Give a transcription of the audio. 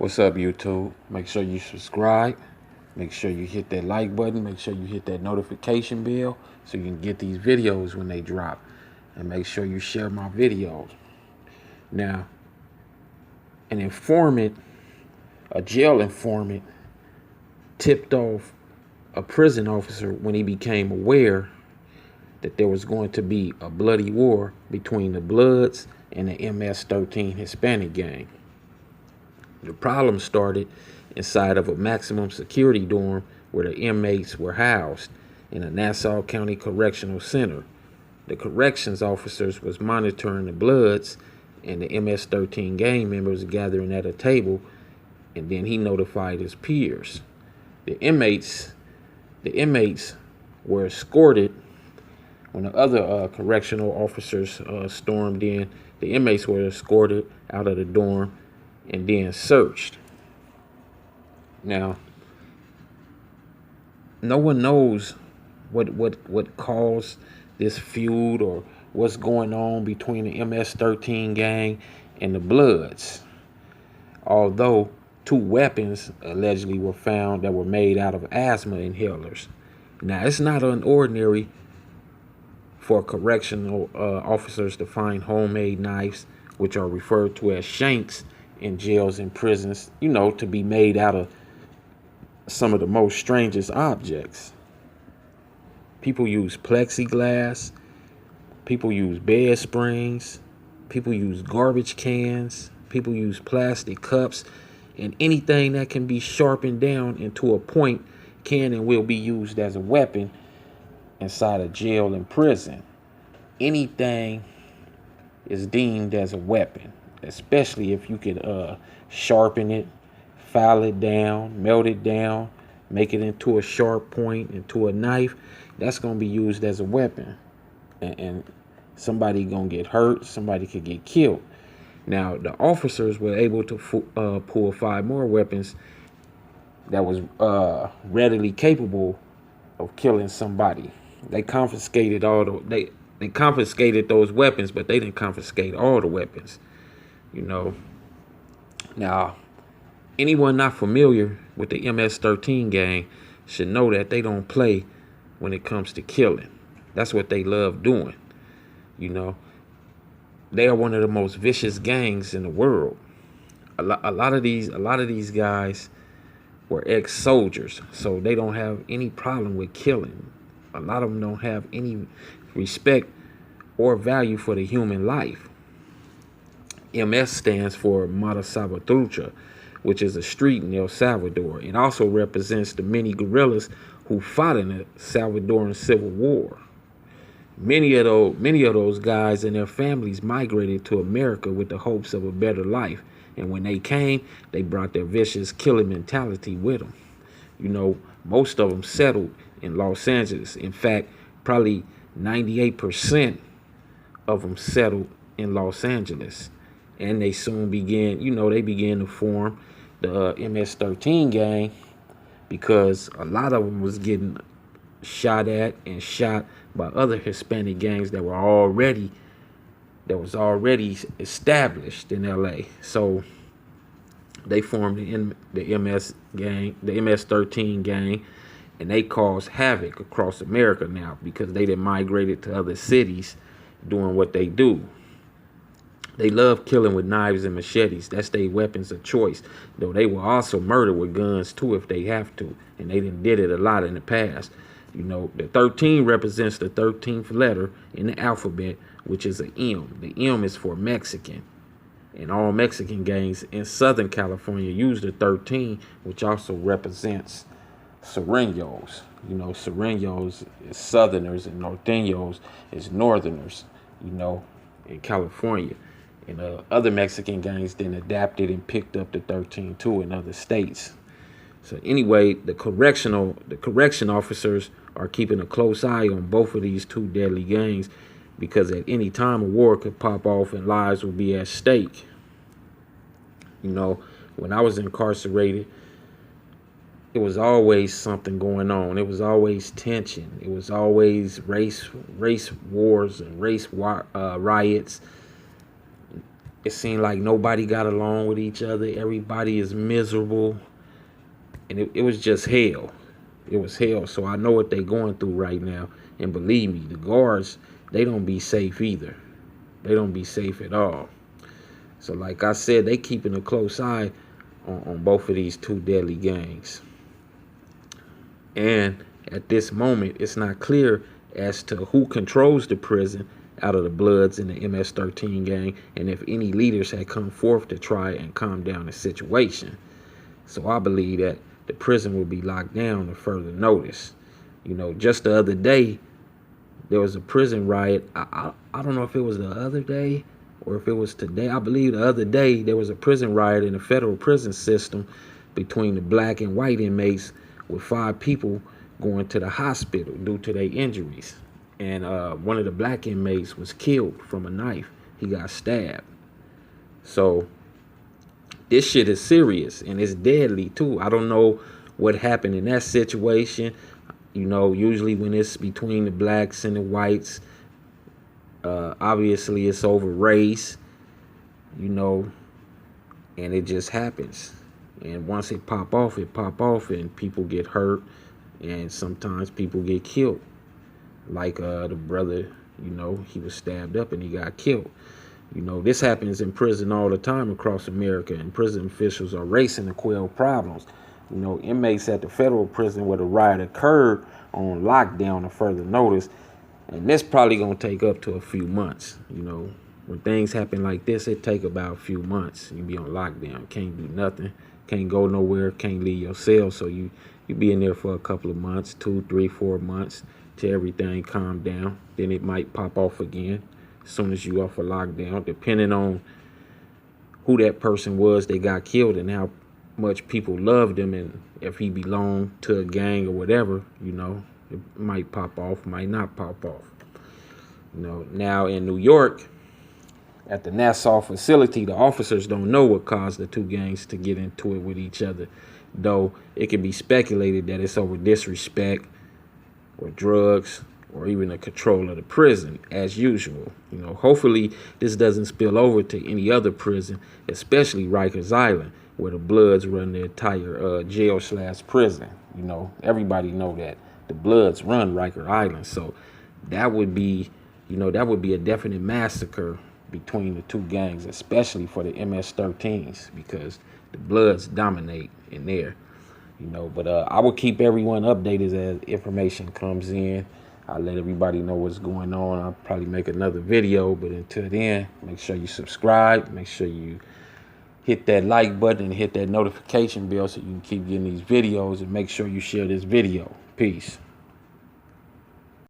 What's up, YouTube? Make sure you subscribe. Make sure you hit that like button. Make sure you hit that notification bell so you can get these videos when they drop. And make sure you share my videos. Now, an informant, a jail informant, tipped off a prison officer when he became aware that there was going to be a bloody war between the Bloods and the MS-13 Hispanic gang. The problem started inside of a maximum security dorm where the inmates were housed in a Nassau County Correctional Center. The corrections officers was monitoring the Bloods and the MS-13 gang members gathering at a table, and then he notified his peers. The inmates were escorted when the other correctional officers stormed in. The inmates were escorted out of the dorm and then searched. Now, no one knows what caused this feud or what's going on between the MS-13 gang and the Bloods. Although 2 weapons allegedly were found that were made out of asthma inhalers. Now, it's not unordinary for correctional officers to find homemade knives, which are referred to as shanks, in jails and prisons, to be made out of some of the most strangest objects. People use plexiglass, people use bed springs, people use garbage cans, people use plastic cups, and anything that can be sharpened down into a point can and will be used as a weapon inside a jail and prison. Anything is deemed as a weapon, especially if you could sharpen it, file it down, melt it down, make it into a sharp point, into a knife. That's going to be used as a weapon. And somebody going to get hurt, somebody could get killed. Now, the officers were able to pull 5 more weapons that was readily capable of killing somebody. They confiscated they confiscated those weapons, but they didn't confiscate all the weapons. Now, anyone not familiar with the MS-13 gang should know that they don't play when it comes to killing. That's what they love doing. They are one of the most vicious gangs in the world. A lot of these guys were ex-soldiers, so they don't have any problem with killing. A lot of them don't have any respect or value for the human life. MS stands for Mata Salvatrucha, which is a street in El Salvador. It also represents the many guerrillas who fought in the Salvadoran Civil War. Many of those guys and their families migrated to America with the hopes of a better life. And when they came, they brought their vicious killing mentality with them. Most of them settled in Los Angeles. In fact, probably 98% of them settled in Los Angeles. And they soon began to form the MS-13 gang, because a lot of them was getting shot at and shot by other Hispanic gangs that was already established in LA. So they formed the MS-13 gang, and they caused havoc across America now because they done migrated to other cities doing what they do. They love killing with knives and machetes. That's their weapons of choice. Though they will also murder with guns too if they have to. And they did it a lot in the past. The 13 represents the 13th letter in the alphabet, which is an M. The M is for Mexican. And all Mexican gangs in Southern California use the 13, which also represents Sureños. Sureños is Southerners and Norteños is Northerners, in California. And other Mexican gangs then adapted and picked up the 13 too in other states. So anyway, the correction officers are keeping a close eye on both of these 2 deadly gangs, because at any time a war could pop off and lives will be at stake. When I was incarcerated, it was always something going on. It was always tension. It was always race wars and race riots. it seemed like nobody got along with each other. Everybody is miserable, and it was just hell. It was hell. So I know what they going through right now, and believe me, the guards, they don't be safe either. They don't be safe at all. So like I said, they keeping a close eye on both of these two deadly gangs. And at this moment, it's not clear as to who controls the prison out of the Bloods and the MS-13 gang, and if any leaders had come forth to try and calm down the situation. So I believe that the prison will be locked down to further notice. You know, just the other day, there was a prison riot. I don't know if it was the other day or if it was today. I believe the other day there was a prison riot in the federal prison system between the black and white inmates, with 5 people going to the hospital due to their injuries. And one of the black inmates was killed from a knife. He got stabbed. So this shit is serious, and it's deadly too. I don't know what happened in that situation. You know, usually when it's between the blacks and the whites, obviously it's over race, you know, and it just happens. And once it pop off, and people get hurt, and sometimes people get killed. Like the brother, you know, he was stabbed up and he got killed. You know, this happens in prison all the time across America, and prison officials are racing to quell problems. You know, inmates at the federal prison where the riot occurred on lockdown to further notice, and this probably gonna take up to a few months. You know, when things happen like this, it take about a few months. You be on lockdown, can't do nothing, can't go nowhere, can't leave your cell. So you be in there for a couple of months, 2, 3, 4 months, till everything calm down. Then it might pop off again as soon as you off a lockdown, depending on who that person was that got killed and how much people loved him, and if he belonged to a gang or whatever. You know, it might pop off, might not pop off. You know, now in New York, at the Nassau facility, the officers don't know what caused the two gangs to get into it with each other, though it can be speculated that it's over disrespect or drugs or even the control of the prison, as usual. You know, hopefully this doesn't spill over to any other prison, especially Rikers Island, where the Bloods run the entire jail/prison. You know, everybody know that the Bloods run Rikers Island, so that would be, you know, that would be a definite massacre between the two gangs, especially for the MS-13s, because the Bloods dominate in there. You know, but I will keep everyone updated as information comes in. I'll let everybody know what's going on. I'll probably make another video, but until then, make sure you subscribe. Make sure you hit that like button and hit that notification bell so you can keep getting these videos, and make sure you share this video. Peace.